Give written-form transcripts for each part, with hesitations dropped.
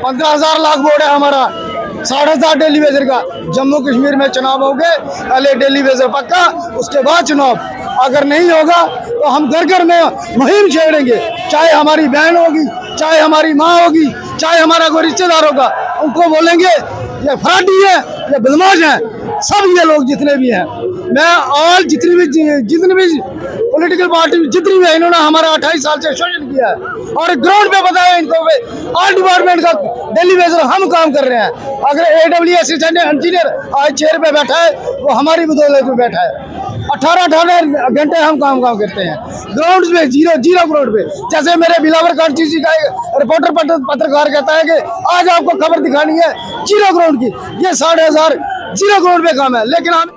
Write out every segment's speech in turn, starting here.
15,000 lakh vote है हमारा, 7,500 daily Vaser का। जम्मू कश्मीर में चुनाव हो गए, पहले डेली वेजर पक्का, उसके बाद चुनाव। अगर नहीं होगा तो हम घर घर में मुहिम छेड़ेंगे, चाहे हमारी बहन होगी, चाहे हमारी माँ होगी, चाहे हमारा कोई रिश्तेदार होगा, उनको बोलेंगे ये फराडी है, ये बदमाश है, सब ये लोग जितने भी हैं। मैं और जितनी भी पॉलिटिकल पार्टी जितनी भी है, इन्होंने हमारा 28 साल से शोषण किया है और ग्राउंड पे बताया इनको। ऑल डिपार्टमेंट का डेली वेजर हम काम कर रहे हैं। अगर AWS इंजीनियर आज चेयर पे बैठा है, वो हमारी बदौलत में बैठा है। 18 घंटे हम काम करते हैं ग्राउंड पे, जीरो ग्राउंड पे। जैसे मेरे बिलावर कांची जी का रिपोर्टर पत्रकार कहता है कि आज आपको खबर दिखानी है जीरो ग्राउंड की, ये 7,500 जीरो ग्राउंड पे काम है। लेकिन हम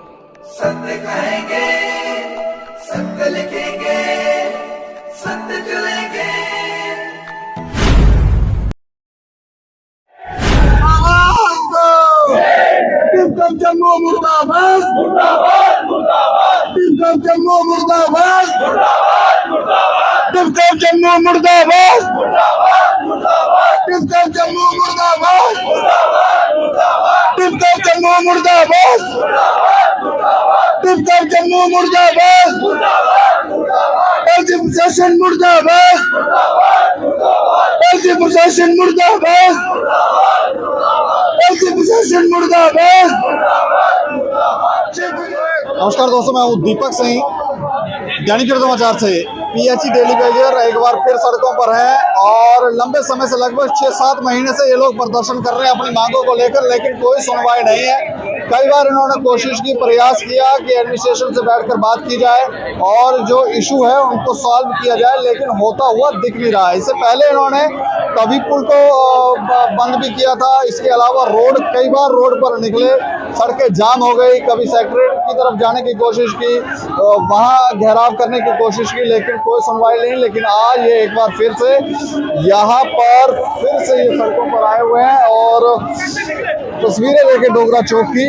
सत्य कहेंगे, सत्य लिखेंगे, सत्य चलेंगे। जम्मू मुर्दाबाद, मुर्दाबाद, मुर्दाबाद। जम्मू मुर्दाबाद, मुर्दाबाद, मुर्दाबाद। जम्मू मुर्दाबाद, मुर्दाबाद, मुर्दाबाद। जम्मू मुर्दाबाद, मुर्दाबाद, मुर्दाबाद। जम्मू मुर्दाबाद, मुर्दाबाद, मुर्दाबाद। जम्मू मुर्दाबाद, मुर्दाबाद, मुर्दाबाद। प्रशासन मुर्दाबाद, मुर्दाबाद, मुर्दाबाद। प्रशासन मुर्दाबाद, मुर्दाबाद, मुर्दाबाद। प्रशासन मुर्दाबाद, मुर्दाबाद, मुर्दाबाद। नमस्कार दोस्तों, मैं हूँ दीपक सिंह, दैनिक समाचार से। PHE डेली वेजर एक बार फिर सड़कों पर है और लंबे समय से लगभग 6-7 महीने से ये लोग प्रदर्शन कर रहे हैं अपनी मांगों को लेकर, लेकिन कोई सुनवाई नहीं है। कई बार इन्होंने कोशिश की, प्रयास किया कि एडमिनिस्ट्रेशन से बैठकर बात की जाए और जो इशू है उनको सॉल्व किया जाए, लेकिन होता हुआ दिख नहीं रहा है। इससे पहले इन्होंने कभी पुल को बंद भी किया था। इसके अलावा कई बार रोड पर निकले, सड़कें जाम हो गई। कभी सेक्रेटरीट की तरफ जाने की कोशिश की, वहाँ घेराव करने की कोशिश की, लेकिन कोई सुनवाई नहीं। लेकिन आज ये एक बार फिर से यहाँ पर फिर से ये सड़कों पर आए हुए हैं और तस्वीरें लेके डोगरा चौक की,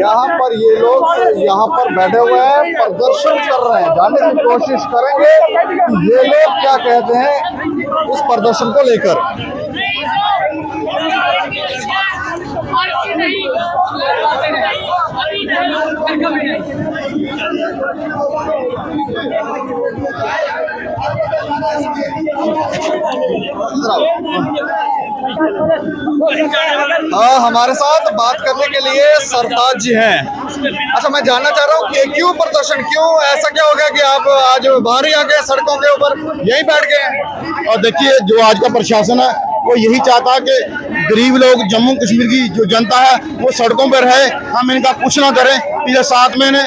यहाँ पर ये लोग यहाँ पर बैठे हुए हैं, प्रदर्शन कर रहे हैं। जानने की कोशिश करेंगे ये लोग क्या कहते हैं इस प्रदर्शन को लेकर। हमारे साथ बात करने के लिए सरताज जी हैं। अच्छा, मैं जानना चाह रहा हूँ कि क्यों प्रदर्शन, क्यों ऐसा क्या हो गया कि आप आज बाहर ही आ गए, सड़कों के ऊपर यहीं बैठ गए? और देखिए, जो आज का प्रशासन है वो यही चाहता है कि गरीब लोग, जम्मू कश्मीर की जो जनता है वो सड़कों पर रहे, हम इनका कुछ ना करें। पिछले 7 महीने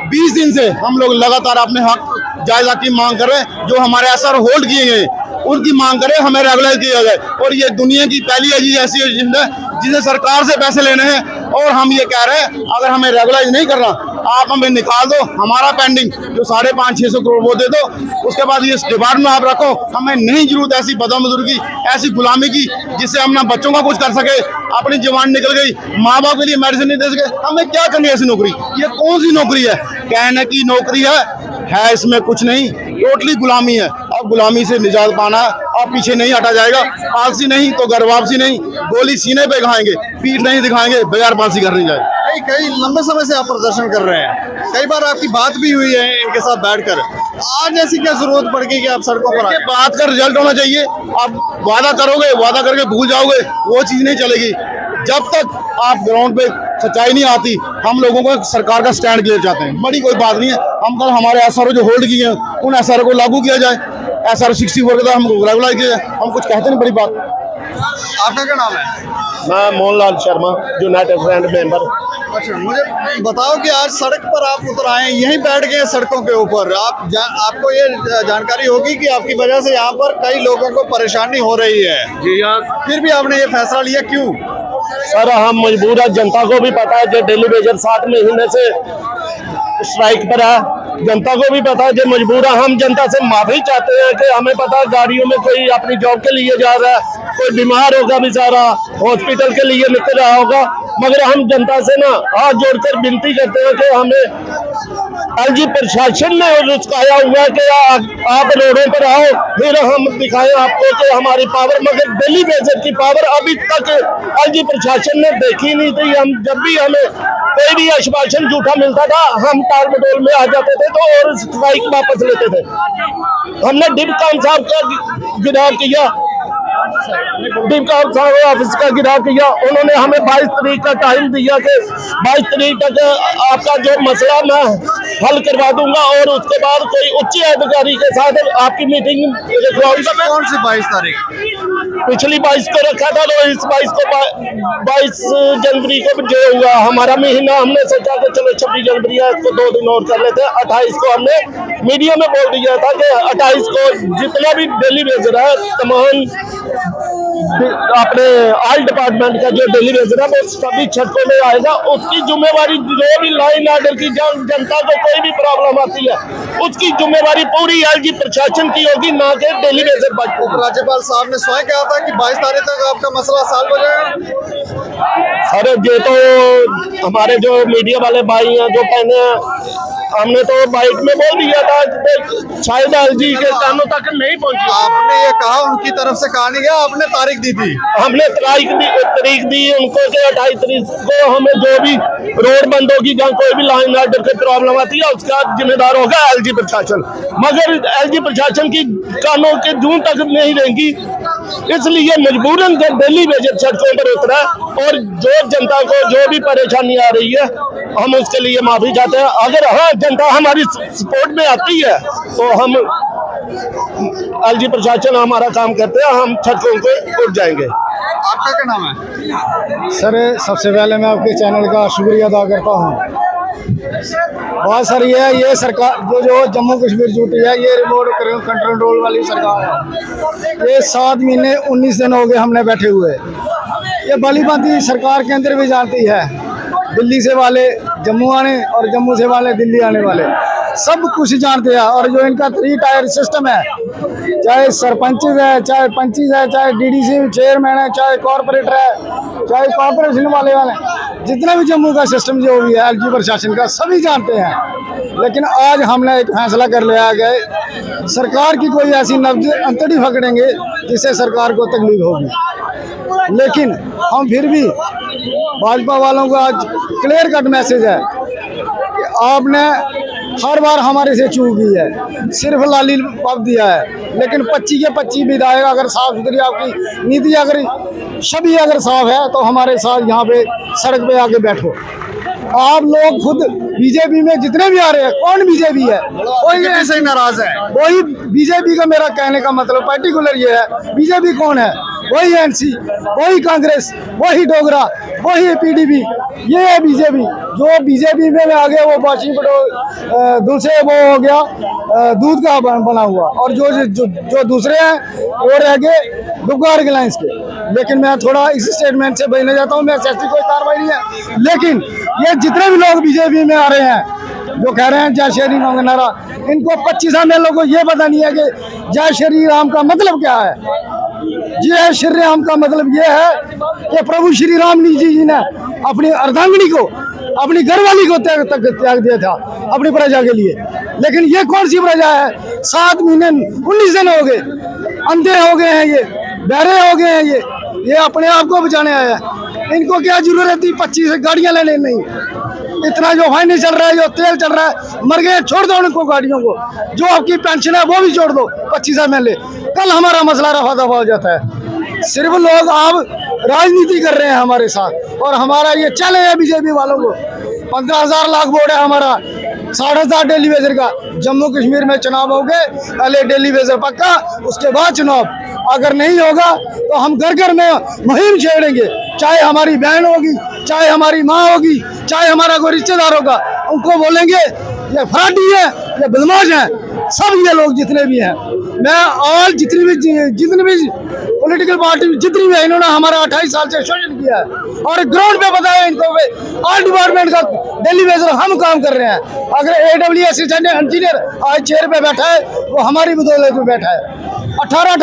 20 दिन से हम लोग लगातार अपने हक जायजा की मांग कर रहे हैं। जो हमारे असर होल्ड किए गए उनकी मांग करें, हमें रेगुलराइज किया जाए। और ये दुनिया की पहली ऐसी एजेंडा है जिसे सरकार से पैसे लेने हैं और हम ये कह रहे हैं अगर हमें रेगुलराइज नहीं करना, आप हमें निकाल दो, हमारा पेंडिंग जो 550-600 करोड़ वो दे दो, उसके बाद ये डिपार्टमेंट आप रखो। हमें नहीं जरूरत ऐसी बदमजदूरी की, ऐसी गुलामी की जिससे हम ना बच्चों का कुछ कर सके। अपनी जवान निकल गई, माँ बाप के लिए मेडिसिन नहीं दे सके, हमें क्या करनी है ऐसी नौकरी? ये कौन सी नौकरी है? कहने की नौकरी है इसमें कुछ नहीं, टोटली गुलामी है। अब गुलामी से निजात पाना है, अब पीछे नहीं हटा जाएगा। फांसी नहीं तो घर वापसी नहीं, गोली सीने पे खाएंगे, पीठ नहीं दिखाएंगे, बगैर फांसी करनी जाए। कई लंबे समय से आप प्रदर्शन कर रहे हैं, कई बार आपकी बात भी हुई है इनके साथ बैठकर। आज ऐसी क्या जरूरत पड़ गई कि आप सड़कों पर आए? बात का रिजल्ट होना चाहिए। आप वादा करोगे, वादा करके भूल जाओगे, वो चीज नहीं चलेगी। जब तक आप ग्राउंड पे सच्चाई नहीं आती, हम लोगों को सरकार का स्टैंड क्लियर चाहते हैं। बड़ी कोई बात नहीं है, हम कल हमारे SRO जो होल्ड किए हैं उन SRO को लागू किया जाए। SRO 64 का हमको रेगुलर किया जाए, हम कुछ कहते नहीं। बड़ी बात। आपका क्या नाम है? मैं Mohanlal Sharma, United front member. अच्छा, मुझे बताओ कि आज सड़क पर आप उतर आए, यहीं बैठ गए सड़कों के ऊपर। आपको ये जानकारी होगी कि आपकी वजह से यहाँ पर कई लोगों को परेशानी हो रही है। जी हाँ। फिर भी आपने ये फैसला लिया, क्यों? सर, हम मजबूर है, जनता को भी पता है कि डेली वेजर 7 महीने से स्ट्राइक पर है, जनता को भी पता है कि मजबूर है। हम जनता से माफी चाहते हैं कि हमें पता है गाड़ियों में कोई अपनी जॉब के लिए जा रहा है, कोई बीमार होगा बेचारा, हॉस्पिटल के लिए निकल रहा होगा, मगर हम जनता से ना हाथ जोड़कर विनती करते हैं कि हमें एलजी प्रशासन ने रुचकाया हुआ है कि आप रोडों पर आओ, फिर हम दिखाएं आपको कि हमारी पावर, मगर डेली बेजर की पावर अभी तक एलजी प्रशासन ने देखी नहीं थी। हम जब भी हमें कोई भी आश्वासन झूठा मिलता था, हम टाल मटोल में आ जाते थे तो और स्ट्राइक वापस लेते थे। हमने डिप्टी साहब का गिरफ्तार किया, डिप्टी साहब ऑफिस का गिरफ्तार किया। उन्होंने हमें 22 तारीख का टाइम दिया कि 22 तारीख तक आपका जो मसला मैं हल करवा दूंगा और उसके बाद कोई उच्च अधिकारी के साथ आपकी मीटिंग रखवाऊंगा। कौन सी 22 तारीख? पिछली 22 को रखा था, तो इस 22 जनवरी को जो हुआ हमारा महीना, हमने सोचा कि चलो 26 जनवरी है, इसको 2 दिन और कर लेते हैं। 28 को हमने मीडिया में बोल दिया था कि 28 को जितना भी डेली वेजर है, तमाम अपने ऑल डिपार्टमेंट का जो डेली वेजर है वो सभी छठों में आएगा। उसकी जिम्मेवारी, जो भी लाइन ऑर्डर की जनता को कोई भी प्रॉब्लम आती है, उसकी जिम्मेवारी पूरी एलजी प्रशासन की होगी, ना कि डेली वेजर पर। उपराज्यपाल साहब ने स्वयं कहा था कि 22 तारीख तक आपका मसला सॉल्व हो जाएगा। सर ये तो हमारे जो मीडिया वाले भाई हैं जो पहले हैं, हमने तो बाइक में बोल दिया था, शायद एलजी के कानों तक नहीं पहुंची। आपने ये कहा, उनकी तरफ से कहा नहीं गया, आपने तारीख दी थी। हमने तारीख दी उनको कि 28 तारीख को हमें जो भी रोड बंद होगी, जहाँ कोई भी लाइन ऑर्डर की प्रॉब्लम आती है, उसका जिम्मेदार होगा एलजी प्रशासन। मगर एलजी प्रशासन की कानों के जून तक नहीं रहेंगी, इसलिए मजबूरन दिल्ली वेजर सड़कों पर उतरा और जो जनता को जो भी परेशानी आ रही है, हम उसके लिए माफी चाहते हैं। अगर हाँ जनता हमारी सपोर्ट में आती है तो हम एलजी प्रशासन हमारा काम करते हैं, हम सड़कों पे उठ जाएंगे। आपका क्या नाम है? सर सबसे पहले मैं आपके चैनल का शुक्रिया अदा करता हूँ। बात सर ये सरकार जो जम्मू कश्मीर छूटी है, ये रिमोट कंट्रोल वाली सरकार है। ये 7 महीने 19 दिन हो गए हमने बैठे हुए। ये भली भांति सरकार के अंदर भी जानती है, दिल्ली से वाले जम्मू आने और जम्मू से वाले दिल्ली आने वाले सब कुछ जानते हैं। और जो इनका 3 टायर सिस्टम है, चाहे सरपंच है, चाहे पंचिस है, चाहे डीडीसी चेयरमैन है, चाहे कॉरपोरेटर है, चाहे कॉरपोरेशन वाले जितना भी जम्मू का सिस्टम जो भी है एलजी प्रशासन का, सभी जानते हैं। लेकिन आज हमने एक फैसला कर लिया कि सरकार की कोई ऐसी नब्ज अंतड़ी पकड़ेंगे जिससे सरकार को तकलीफ होगी। लेकिन हम फिर भी भाजपा वालों को आज क्लियर कट मैसेज है कि आपने हर बार हमारे से चूक की है, सिर्फ लाली पप दिया है। लेकिन 25 के 25 विधायक अगर साफ सुथरी आपकी नीति अगर सभी अगर साफ है तो हमारे साथ यहाँ पे सड़क पे आके बैठो। आप लोग खुद बीजेपी में जितने भी आ रहे हैं, कौन बीजेपी है? कोई ऐसे ही नाराज है। वही बीजेपी का मेरा कहने का मतलब पर्टिकुलर ये है, बीजेपी कौन है? वही एनसी, वही कांग्रेस, वही डोगरा, वही पीडीपी, ये है बीजेपी। जो बीजेपी में आ गया वो बाशी दूसरे वो हो गया दूध का बना हुआ, और जो दूसरे हैं वो रह गए दुगार अलायंस के। लेकिन मैं थोड़ा इस स्टेटमेंट से बचना चाहता हूँ, मैं ऐसी कोई कार्रवाई नहीं है। लेकिन ये जितने भी लोग बीजेपी में आ रहे हैं जो कह रहे हैं जय श्री राम का नारा, इनको 25 साल में लोगों को ये पता नहीं है कि जय श्री राम का मतलब क्या है। जय श्री राम का मतलब ये है कि प्रभु श्री राम जी ने अपनी अर्धांगिनी को, अपनी घरवाली को त्याग दिया था अपनी प्रजा के लिए। लेकिन ये कौन सी प्रजा है? 7 महीने 19 दिन हो गए, अंधे हो गए हैं, ये बहरे हो गए हैं, ये अपने आप को बचाने आए हैं। इनको क्या जरूरत थी 25 गाड़ियां लेने? नहीं, इतना जो फाइनेंस चल रहा है, जो तेल चल रहा है, मर गए, छोड़ दो उनको गाड़ियों को। जो आपकी पेंशन है वो भी छोड़ दो, 25 MLA। कल हमारा मसला रफा दफा हो जाता है। सिर्फ लोग आप राजनीति कर रहे हैं हमारे साथ, और हमारा ये चले है बीजेपी वालों को। 15,000 लाख वोट है हमारा, 7,500 डेली वेजर का। जम्मू कश्मीर में चुनाव हो गए, पहले डेली वेजर पक्का, उसके बाद चुनाव। अगर नहीं होगा तो हम घर घर में मुहिम छेड़ेंगे, चाहे हमारी बहन होगी, चाहे हमारी माँ होगी, चाहे हमारा कोई रिश्तेदार होगा, उनको बोलेंगे ये फराडी है, ये बदमाश है, सब ये लोग जितने भी हैं, मैं ऑल जितनी भी पॉलिटिकल पार्टी जितनी भी है, इन्होंने हमारा 28 साल से शोषण किया है और ग्राउंड पे बताया इनको। ऑल डिपार्टमेंट का डेली बेसिस हम काम कर रहे हैं। अगर AWS इंजीनियर आज चेयर पे बैठा है, वो हमारी बदौलत में बैठा है। 18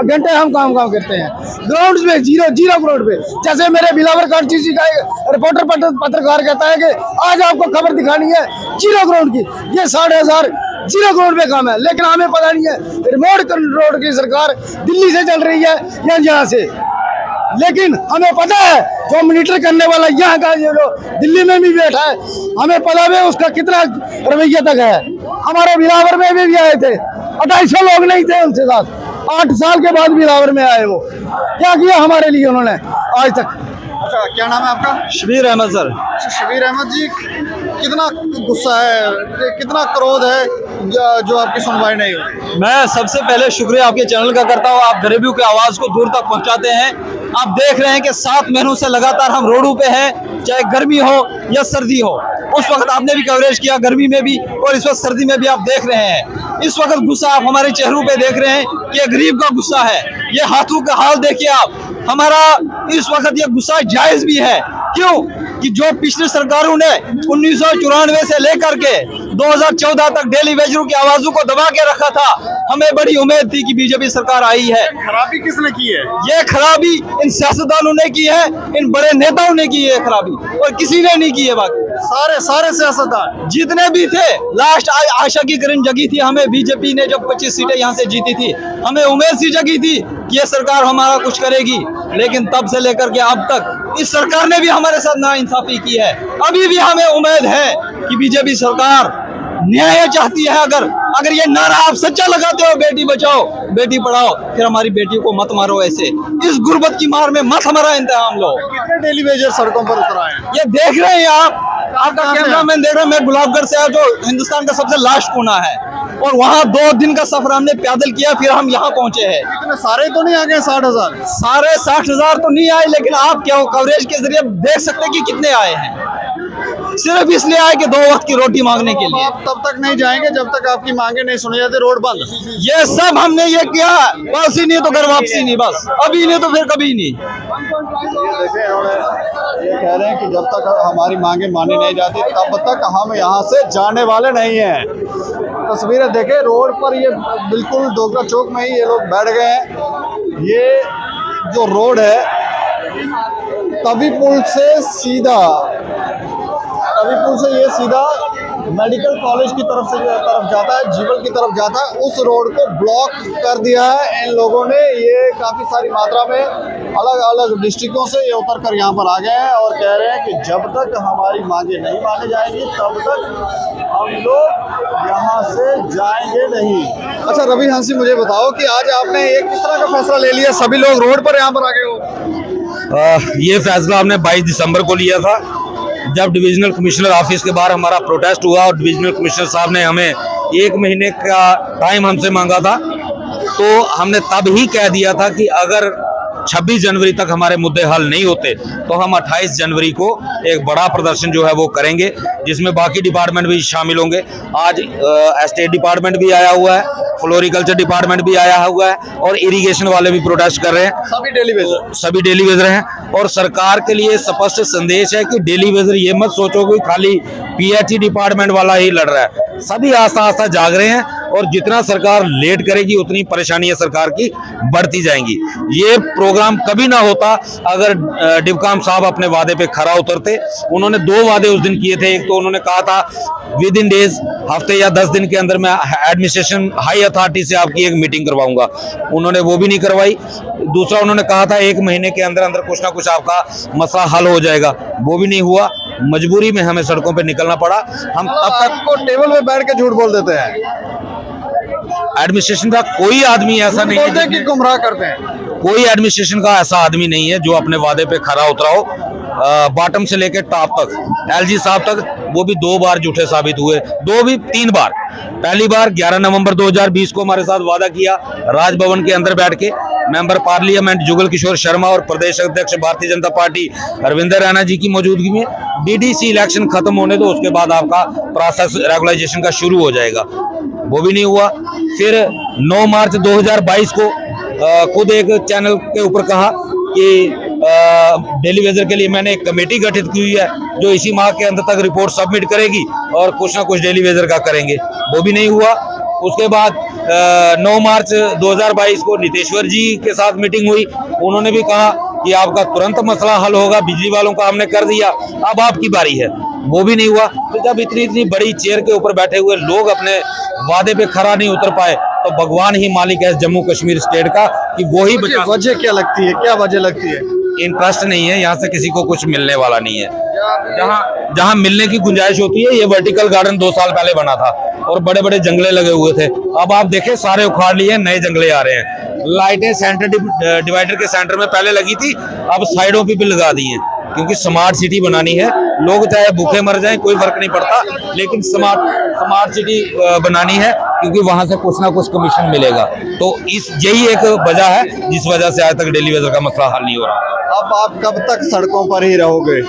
घंटे हम काम करते हैं ग्राउंड पे, जीरो ग्राउंड पे। जैसे मेरे बिलावर कांस्टिट्यूंसी का एक रिपोर्टर पत्रकार कहता है कि आज आपको खबर दिखानी है जीरो ग्राउंड की, ये 60,000 जीरो ग्राउंड पे काम है। लेकिन हमें पता नहीं है रिमोट कंट्रोल की सरकार दिल्ली से चल रही है या यहाँ से, लेकिन हमें पता है जो मॉनिटर करने वाला यहाँ का ये जो दिल्ली में भी बैठा है, हमें पता है उसका कितना रवैया तक है। हमारे बिलावर में भी आए थे, 250 लोग नहीं थे उनके साथ, 8 साल के बाद बिलावर में आए। वो क्या किया हमारे लिए उन्होंने आज तक। अच्छा, क्या नाम है आपका? शबीर अहमद सर। अच्छा, शबीर अहमद जी, कितना गुस्सा है, कितना क्रोध है जो आपकी सुनवाई नहीं हुई? मैं सबसे पहले शुक्रिया आपके चैनल का करता हूँ, आप गरीबों की आवाज़ को दूर तक पहुँचाते हैं। आप देख रहे हैं कि 7 महीनों से लगातार हम रोडों पे हैं, चाहे गर्मी हो या सर्दी हो। उस वक्त आपने भी कवरेज किया, गर्मी में भी, और इस वक्त सर्दी में भी आप देख रहे हैं। इस वक्त गुस्सा आप हमारे चेहरों पे देख रहे हैं कि ये गरीब का गुस्सा है। ये हाथों का हाल देखिए आप, हमारा इस वक्त ये गुस्सा जायज भी है। क्यों कि जो पिछली सरकारों ने 1994 से लेकर के 2014 तक डेली वेजरों की आवाजों को दबा के रखा था, हमें बड़ी उम्मीद थी कि बीजेपी सरकार आई है। खराबी किसने की है? ये खराबी इन सियासतदानों ने की है, इन बड़े नेताओं ने की है खराबी, और किसी ने नहीं की है। बाकी सारे सियासतदान जितने भी थे, लास्ट आशा की किरण जगी थी हमें, बीजेपी ने जब 25 सीटें यहाँ से जीती थी, हमें उम्मीद सी जगी थी कि ये सरकार हमारा कुछ करेगी। लेकिन तब से लेकर के अब तक इस सरकार ने भी हमारे साथ नाइंसाफी की है। अभी भी हमें उम्मीद है कि बीजेपी सरकार न्याय चाहती है। अगर ये नारा आप सच्चा लगाते हो, बेटी बचाओ बेटी पढ़ाओ, फिर हमारी बेटियों को मत मारो। ऐसे इस गुर्बत की मार में मत हमारा इंतजाम लो। कितने डेली वेजर सड़कों पर उतर आए हैं? ये देख रहे हैं आपका कैमरामैन देख रहे हैं, मैं गुलाबगढ़ से आया जो हिंदुस्तान का सबसे लास्ट कोना है, और वहाँ 2 दिन का सफर हमने पैदल किया, फिर हम यहाँ पहुंचे हैं। इतने सारे तो नहीं आ गए? 60,000 सारे 60,000 तो नहीं आए, लेकिन आप क्या कवरेज के जरिए देख सकते हैं कि कितने आए हैं। सिर्फ इसलिए आए कि 2 वक्त की रोटी मांगने के लिए। आप तब तक नहीं जाएंगे जब तक आपकी मांगे नहीं सुनी जाती। रोड बंद, ये सब हमने ये किया, वापसी नहीं तो घर वापसी नहीं, बस अभी नहीं तो फिर कभी नहीं। ये देखें, इन्होंने ये कह रहे हैं कि जब तक हमारी मांगे मानी नहीं जाती तब तक हम यहाँ से जाने वाले नहीं हैं। तस्वीरें देखें, रोड पर ये बिल्कुल डोगरा चौक में ही ये लोग बैठ गए हैं। ये जो रोड है तवी पुल से ये सीधा मेडिकल कॉलेज की तरफ जाता है, जीवल की तरफ जाता है। उस रोड को ब्लॉक कर दिया है इन लोगों ने। ये काफ़ी सारी मात्रा में अलग अलग डिस्ट्रिक्टों से ये उतर कर यहाँ पर आ गए हैं और कह रहे हैं कि जब तक हमारी मांगे नहीं मानी जाएंगी तब तक हम लोग यहाँ से जाएंगे नहीं। अच्छा रवि हंसी, मुझे बताओ कि आज आपने एक किस तरह का फैसला ले लिया, सभी लोग रोड पर यहाँ पर आ गए हो? ये फैसला हमने 22 दिसंबर को लिया था, जब डिविजनल कमिश्नर ऑफिस के बाहर हमारा प्रोटेस्ट हुआ और डिविजनल कमिश्नर साहब ने हमें 1 महीने का टाइम हमसे मांगा था। तो हमने तब ही कह दिया था कि अगर 26 जनवरी तक हमारे मुद्दे हल नहीं होते तो हम 28 जनवरी को एक बड़ा प्रदर्शन जो है वो करेंगे, जिसमें बाकी डिपार्टमेंट भी शामिल होंगे। आज एस्टेट डिपार्टमेंट भी आया हुआ है, फ्लोरिकल्चर डिपार्टमेंट भी आया हुआ है, और इरिगेशन वाले भी प्रोटेस्ट कर रहे हैं। सभी डेली वेजर हैं। और सरकार के लिए स्पष्ट संदेश है कि डेली वेजर ये मत सोचो कि खाली PHE डिपार्टमेंट वाला ही लड़ रहा है। सभी आस्ता आस्ता जाग रहे हैं, और जितना सरकार लेट करेगी उतनी परेशानियां सरकार की बढ़ती जाएंगी। ये प्रोग्राम कभी ना होता अगर डिवकाम साहब अपने वादे पे खरा उतरते। उन्होंने 2 वादे उस दिन किए थे। एक तो उन्होंने कहा था विद इन डेज, हफ्ते या 10 दिन के अंदर मैं एडमिनिस्ट्रेशन हाई अथॉरिटी से आपकी एक मीटिंग करवाऊंगा, उन्होंने वो भी नहीं करवाई। दूसरा उन्होंने कहा था 1 महीने के अंदर अंदर कुछ ना कुछ आपका मसला हल हो जाएगा, वो भी नहीं हुआ। मजबूरी में हमें सड़कों पे निकलना पड़ा। हम तब तक को टेबल पे बैठ के झूठ बोल देते हैं। एडमिनिस्ट्रेशन का कोई आदमी ऐसा नहीं है कि गुमराह करते हैं। कोई एडमिनिस्ट्रेशन का ऐसा आदमी नहीं है जो अपने वादे पे खरा उतरा हो। बॉटम से लेकर टॉप तक, LG साहब तक वो भी 2 बार झूठे साबित हुए, 2 भी 3 बार। पहली बार 11 नवंबर 2020 को हमारे साथ वादा किया राजभवन के अंदर बैठ के मेंबर पार्लियामेंट जुगल किशोर शर्मा और प्रदेश अध्यक्ष भारतीय जनता पार्टी अरविंदर रैना जी की मौजूदगी में डीडीसी इलेक्शन खत्म होने दो, उसके बाद आपका प्रोसेस रेगुलाइजेशन का शुरू हो जाएगा। वो भी नहीं हुआ। फिर 9 मार्च 2022 को खुद एक चैनल के ऊपर कहा कि डेली वेजर के लिए मैंने एक कमेटी गठित की हुई है जो इसी माह के अंत तक रिपोर्ट सबमिट करेगी और कुछ ना कुछ डेली वेजर का करेंगे। वो भी नहीं हुआ। उसके बाद 9 मार्च 2022 को नीतीश्वर जी के साथ मीटिंग हुई, उन्होंने भी कहा कि आपका तुरंत मसला हल होगा, बिजली वालों का हमने कर दिया, अब आपकी बारी है। वो भी नहीं हुआ। तो जब इतनी बड़ी चेयर के ऊपर बैठे हुए लोग अपने वादे पे खरा नहीं उतर पाए तो भगवान ही मालिक है जम्मू कश्मीर स्टेट का कि वो ही बचा। वजह क्या लगती है, क्या वजह लगती है? इंटरेस्ट नहीं है, यहाँ से किसी को कुछ मिलने वाला नहीं है। जहाँ मिलने की गुंजाइश होती है, ये वर्टिकल गार्डन 2 साल पहले बना था और बड़े बड़े जंगले लगे हुए थे। अब आप देखें सारे उखाड़ लिए, नए जंगले आ रहे हैं। लाइटें सेंटर डिवाइडर के सेंटर में पहले लगी थी, अब साइडों पे भी लगा दी हैं, क्योंकि स्मार्ट सिटी बनानी है। लोग चाहे भूखे मर जाएं कोई फर्क नहीं पड़ता, लेकिन स्मार्ट सिटी बनानी है क्योंकि वहां से कुछ ना कुछ कमीशन मिलेगा। तो यही एक वजह है जिस वजह से आज तक डेली वेजर का मसला हल नहीं हो रहा। अब आप कब तक सड़कों पर ही रहोगे?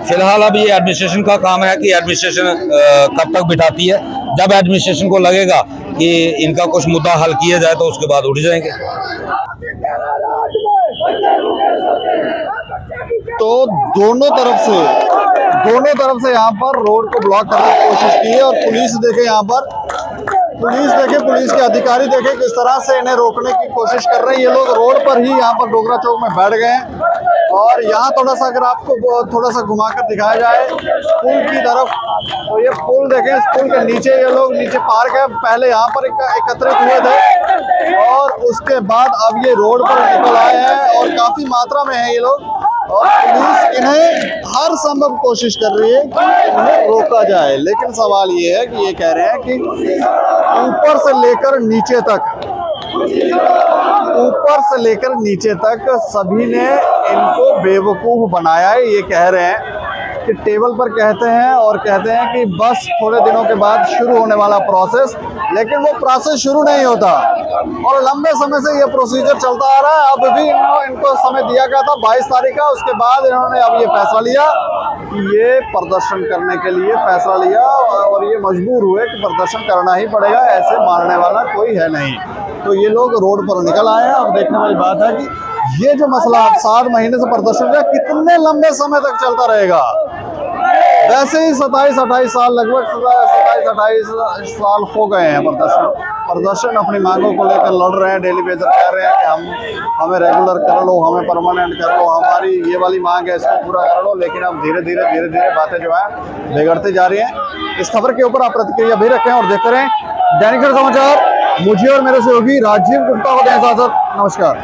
फिलहाल अब ये एडमिनिस्ट्रेशन का काम है कि एडमिनिस्ट्रेशन कब तक बिठाती है। जब एडमिनिस्ट्रेशन को लगेगा कि इनका कुछ मुद्दा हल किया जाए तो उसके बाद उठ जाएंगे। तो दोनों तरफ से यहाँ पर रोड को ब्लॉक करने की कोशिश की है और पुलिस देखे यहाँ पर, पुलिस के अधिकारी देखे किस तरह से इन्हें रोकने की कोशिश कर रहे हैं। ये लोग रोड पर ही यहाँ पर डोगरा चौक में बैठ गए हैं और यहाँ थोड़ा सा अगर आपको थोड़ा सा घुमाकर दिखाया जाए पुल की तरफ, तो ये पुल देखें, इस पुल के नीचे ये लोग नीचे पार्क है, पहले यहाँ पर एकत्रित हुए थे और उसके बाद अब ये रोड पर निकल आए हैं और काफी मात्रा में है ये लोग और पुलिस इन्हें हर संभव कोशिश कर रही है कि इन्हें रोका जाए। लेकिन सवाल ये है कि ये कह रहे हैं कि ऊपर से लेकर नीचे तक सभी ने इनको बेवकूफ बनाया है। ये कह रहे हैं कि टेबल पर कहते हैं कि बस थोड़े दिनों के बाद शुरू होने वाला प्रोसेस, लेकिन वो प्रोसेस शुरू नहीं होता और लंबे समय से ये प्रोसीजर चलता आ रहा है। अब भी इनको समय दिया गया था 22 तारीख का, उसके बाद इन्होंने अब ये फैसला लिया कि ये प्रदर्शन करने के लिए फैसला लिया और ये मजबूर हुए कि प्रदर्शन करना ही पड़ेगा, ऐसे मारने वाला कोई है नहीं। तो ये लोग रोड पर निकल आए हैं। अब देखने वाली बात है कि ये जो मसला 7 महीने से प्रदर्शन का कितने लंबे समय तक चलता रहेगा। वैसे ही 27-28 साल, लगभग 27-28 साल हो गए हैं प्रदर्शन अपनी मांगों को लेकर लड़ रहे हैं। डेली वेजर कह रहे हैं कि हमें रेगुलर कर लो, हमें परमानेंट कर लो, हमारी ये वाली मांग है, इसको पूरा कर लो। लेकिन अब धीरे धीरे बातें जो है बिगड़ती जा रही हैं। इस खबर के ऊपर आप प्रतिक्रिया भी रखें और देखते रहें दैनिक समाचार। मुझे और मेरे सहयोगी राजीव गुप्ता को दें इजाजत। नमस्कार।